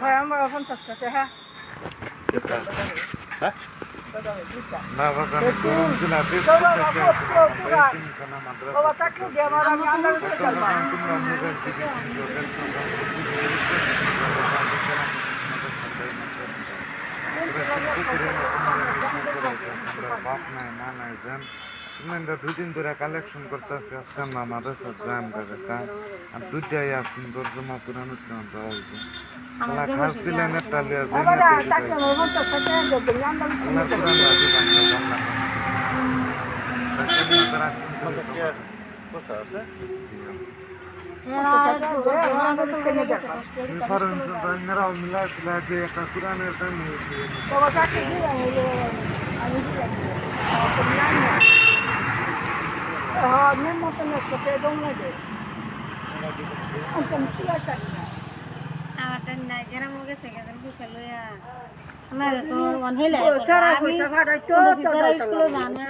ভাই আমার 50 টাকা হ্যাঁ হ্যাঁ না বাবা বাবা তাকে দিয়ে আমার আমি আন্দাজ করে চলবো বাপ নাই মা নাই যান তুমি 2 দিন ধরে কালেকশন করতেছি আজকে না আমাদের সাথে যান দাদা আর দুটাই আসুন তোর জমা পুরানো খাস দিলেন একটা লিয়া একটা পুরানের দাম আমারটা নাই কেন মুখে থেকে পয়সা লইয়া না তো অন হইলে আমি স্কুলে জানা